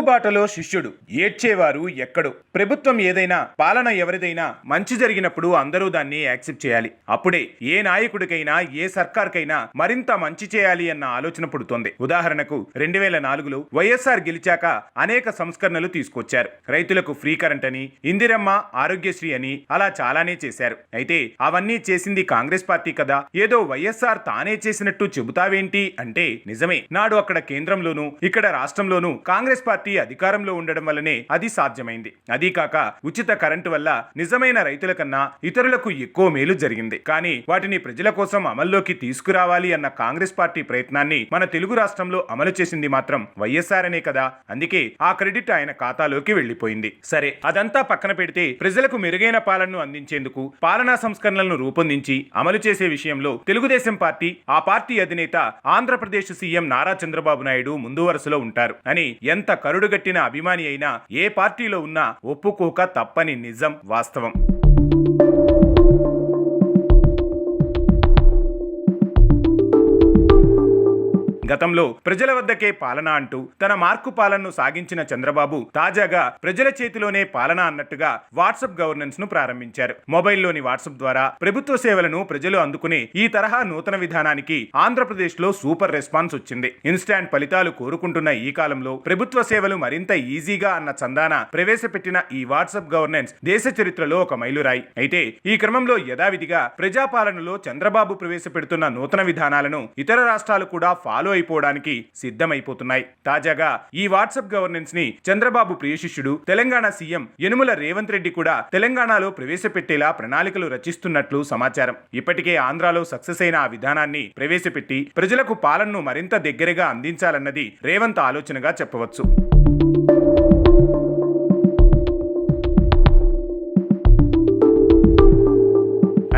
బాటలో శిష్యుడు, ఏడ్చేవారు ఎక్కడో. ప్రభుత్వం ఏదైనా, పాలన ఎవరిదైనా మంచి జరిగినప్పుడు అందరూ దాన్ని యాక్సెప్ట్ చేయాలి. అప్పుడే ఏ నాయకుడికైనా, ఏ సర్కార్కైనా మరింత మంచి చేయాలి అన్న ఆలోచన పుడుతోంది. ఉదాహరణకు 2004లో వైఎస్ఆర్ గెలిచాక అనేక సంస్కరణలు తీసుకొచ్చారు. రైతులకు ఫ్రీ కరెంట్ అని, ఇందిరమ్మ, ఆరోగ్యశ్రీ అని అలా చాలానే చేశారు. అయితే అవన్నీ చేసింది కాంగ్రెస్ పార్టీ కదా, ఏదో వైఎస్ఆర్ తానే చేసినట్టు చెబుతావేంటి అంటే నిజమే. నాడు అక్కడ కేంద్రంలోనూ ఇక్కడ రాష్ట్రంలోనూ కాంగ్రెస్ పార్టీ అధికారంలో ఉండడం వల్లనే అది సాధ్యమైంది. అదీ కాక ఉచిత కరెంటు వల్ల నిజమైన రైతుల కన్నా ఇతరులకు ఎక్కువ మేలు జరిగింది. కానీ వాటిని ప్రజల కోసం అమల్లోకి తీసుకురావాలి అన్న కాంగ్రెస్ పార్టీ ప్రయత్నాన్ని మన తెలుగు రాష్ట్రంలో అమలు చేసింది మాత్రం వైఎస్ఆర్ అనే కదా. అందుకే ఆ క్రెడిట్ ఆయన ఖాతాలోకి వెళ్లిపోయింది. సరే, అదంతా పక్కన పెడితే ప్రజలకు మెరుగైన పాలనను అందించేందుకు పాలనా సంస్కరణలను రూపొందించి అమలు చేసే విషయంలో తెలుగుదేశం పార్టీ, ఆ పార్టీ అధినేత ఆంధ్రప్రదేశ్ సీఎం నారా చంద్రబాబు నాయుడు ముందు వరుసలో ఉంటారు అని ఎంత కరుడుగట్టిన అభిమాని అయినా, ఏ పార్టీలో ఉన్నా ఒప్పుకోక తప్పని నిజం, వాస్తవం. గతంలో ప్రజల వద్దకే పాలన అంటూ తన మార్కు పాలనను సాగించిన చంద్రబాబు తాజాగా ప్రజల చేతిలోనే పాలన అన్నట్టుగా వాట్సాప్ గవర్నెన్స్ ను ప్రారంభించారు. మొబైల్లోని వాట్సాప్ ద్వారా ప్రభుత్వ సేవలను ప్రజలు అందుకునే ఈ తరహా నూతన విధానానికి ఆంధ్రప్రదేశ్ లో సూపర్ రెస్పాన్స్ వచ్చింది. ఇన్స్టాంట్ ఫలితాలు కోరుకుంటున్న ఈ కాలంలో ప్రభుత్వ సేవలు మరింత ఈజీగా అన్న చందాన ప్రవేశపెట్టిన ఈ వాట్సాప్ గవర్నెన్స్ దేశ చరిత్రలో ఒక మైలురాయి. అయితే ఈ క్రమంలో యథావిధిగా ప్రజాపాలనలో చంద్రబాబు ప్రవేశపెడుతున్న నూతన విధానాలను ఇతర రాష్ట్రాలు కూడా ఫాలో అయిపోవడానికి సిద్ధమైపోతున్నాయి. తాజాగా ఈ వాట్సాప్ గవర్నెన్స్ ని చంద్రబాబు ప్రియ శిష్యుడు, తెలంగాణ సీఎం యనుమల రేవంత్ రెడ్డి కూడా తెలంగాణలో ప్రవేశపెట్టేలా ప్రణాళికలు రచిస్తున్నట్లు సమాచారం. ఇప్పటికే ఆంధ్రాలో సక్సెస్ అయిన ఆ విధానాన్ని ప్రవేశపెట్టి ప్రజలకు పాలనను మరింత దగ్గరగా అందించాలన్నది రేవంత్ ఆలోచనగా చెప్పవచ్చు.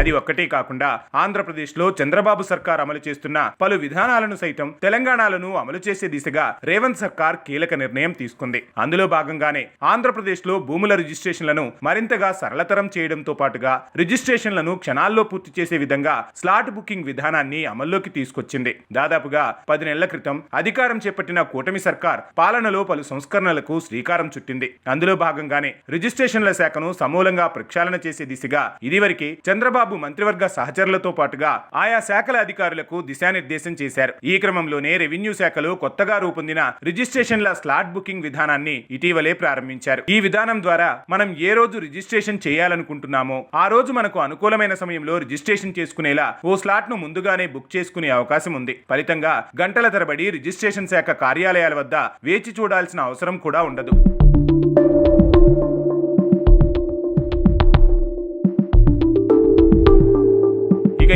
అది ఒక్కటే కాకుండా ఆంధ్రప్రదేశ్లో చంద్రబాబు సర్కార్ అమలు చేస్తున్న పలు విధానాలను సైతం తెలంగాణలో అమలు చేసే దిశగా రేవంత్ సర్కార్ కీలక నిర్ణయం తీసుకుంది. అందులో భాగంగానే ఆంధ్రప్రదేశ్లో భూముల రిజిస్ట్రేషన్లను మరింతగా సరళతరం చేయడంతో పాటుగా రిజిస్ట్రేషన్లను క్షణాల్లో పూర్తి చేసే విధంగా స్లాట్ బుకింగ్ విధానాన్ని అమల్లోకి తీసుకొచ్చింది. దాదాపుగా 10 నెలల క్రితం అధికారం చేపట్టిన కూటమి సర్కార్ పాలనలో పలు సంస్కరణలకు శ్రీకారం చుట్టింది. అందులో భాగంగానే రిజిస్ట్రేషన్ల శాఖను సమూలంగా ప్రక్షాళన చేసే దిశగా ఇదివరకే చంద్రబాబు మంత్రివర్గ సహచరులతో పాటుగా ఆయా శాఖల అధికారులకు దిశానిర్దేశం చేశారు. ఈ క్రమంలోనే రెవెన్యూ శాఖలో కొత్తగా రూపొందిన రిజిస్ట్రేషన్ల స్లాట్ బుకింగ్ విధానాన్ని ఇటీవలే ప్రారంభించారు. ఈ విధానం ద్వారా మనం ఏ రోజు రిజిస్ట్రేషన్ చేయాలనుకుంటున్నామో ఆ రోజు మనకు అనుకూలమైన సమయంలో రిజిస్ట్రేషన్ చేసుకునేలా ఓ స్లాట్ ను ముందుగానే బుక్ చేసుకునే అవకాశం ఉంది. ఫలితంగా గంటల తరబడి రిజిస్ట్రేషన్ శాఖ కార్యాలయాల వద్ద వేచి చూడాల్సిన అవసరం కూడా ఉండదు.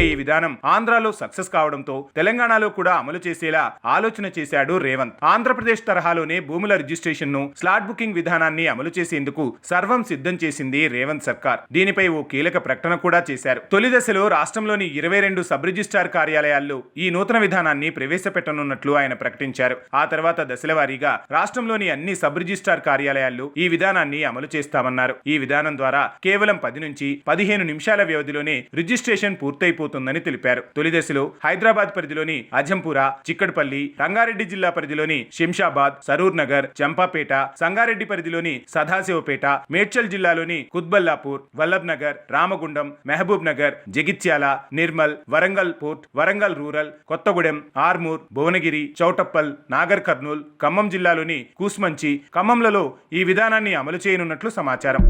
ఈ విధానం ఆంధ్రాలో సక్సెస్ కావడంతో తెలంగాణలో కూడా అమలు చేసేలా ఆలోచన చేశాడు రేవంత్. ఆంధ్రప్రదేశ్ తరహాలోనే భూముల రిజిస్ట్రేషన్ ను, స్లాట్ బుకింగ్ విధానాన్ని అమలు చేసేందుకు సర్వం సిద్ధం చేసింది రేవంత్ సర్కార్. దీనిపై ఓ కీలక ప్రకటన కూడా చేశారు. తొలి దశలో రాష్ట్రంలోని 22 సబ్ రిజిస్ట్రార్ కార్యాలయాల్లో ఈ నూతన విధానాన్ని ప్రవేశపెట్టనున్నట్లు ఆయన ప్రకటించారు. ఆ తర్వాత దశల వారీగా రాష్ట్రంలోని అన్ని సబ్ రిజిస్ట్రార్ కార్యాలయాల్లో ఈ విధానాన్ని అమలు చేస్తామన్నారు. ఈ విధానం ద్వారా కేవలం 10 నుంచి 15 నిమిషాల వ్యవధిలోనే రిజిస్ట్రేషన్ పూర్తయిపోతుందని తెలిపారు. తొలి దశలో హైదరాబాద్ పరిధిలోని అజంపుర, చిక్కడపల్లి, రంగారెడ్డి జిల్లా పరిధిలోని శంషాబాద్, సరూర్ నగర్, చంపాపేట, సంగారెడ్డి పరిధిలోని సదాశివపేట, మేడ్చల్ జిల్లాలోని కుత్బల్లాపూర్, వల్లభ్ నగర్, రామగుండం, మహబూబ్ నగర్, జగిత్యాల, నిర్మల్, వరంగల్ పోర్ట్, వరంగల్ రూరల్, కొత్తగూడెం, ఆర్మూర్, భువనగిరి, చౌటప్పల్, నాగర్ కర్నూల్, ఖమ్మం జిల్లాలోని కూస్మంచి, ఖమ్మంలలో ఈ విధానాన్ని అమలు చేయనున్నట్లు సమాచారం.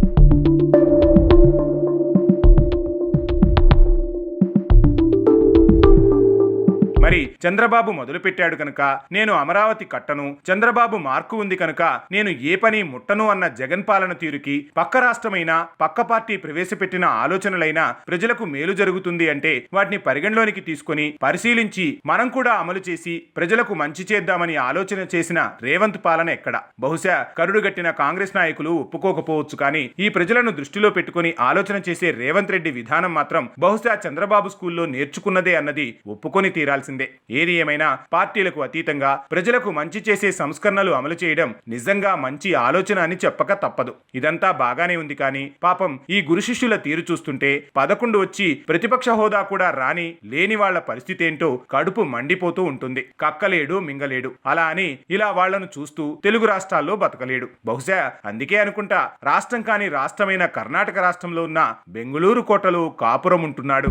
మరి చంద్రబాబు మొదలు పెట్టాడు కనుక నేను అమరావతి కట్టను, చంద్రబాబు మార్కు ఉంది కనుక నేను ఏ పని ముట్టను అన్న జగన్ పాలన తీరుకి పక్క రాష్ట్రమైన, పక్క పార్టీ ప్రవేశపెట్టిన ఆలోచనలైనా ప్రజలకు మేలు జరుగుతుంది అంటే వాటిని పరిగణలోనికి తీసుకొని పరిశీలించి మనం కూడా అమలు చేసి ప్రజలకు మంచి చేద్దామని ఆలోచన చేసిన రేవంత్ పాలన ఎక్కడ? బహుశా కరుడుగట్టిన కాంగ్రెస్ నాయకులు ఒప్పుకోకపోవచ్చు, కానీ ఈ ప్రజలను దృష్టిలో పెట్టుకుని ఆలోచన చేసే రేవంత్ రెడ్డి విధానం మాత్రం బహుశా చంద్రబాబు స్కూల్లో నేర్చుకున్నదే అన్నది ఒప్పుకొని తీరాల్సింది. ఏది ఏమైనా పార్టీలకు అతీతంగా ప్రజలకు మంచి చేసే సంస్కరణలు అమలు చేయడం నిజంగా మంచి ఆలోచన అని చెప్పక తప్పదు. ఇదంతా బాగానే ఉంది కానీ పాపం ఈ గురు శిష్యుల తీరు చూస్తుంటే 11 వచ్చి ప్రతిపక్ష హోదా కూడా రాని లేని వాళ్ల పరిస్థితి ఏంటో కడుపు మండిపోతూ ఉంటుంది. కక్కలేడు మింగలేడు, అలా అని ఇలా వాళ్లను చూస్తూ తెలుగు రాష్ట్రాల్లో బతకలేడు. బహుశా అందుకే అనుకుంటా రాష్ట్రం కాని రాష్ట్రమైన కర్ణాటక రాష్ట్రంలో ఉన్న బెంగుళూరు కోటలో కాపురం ఉంటున్నాడు.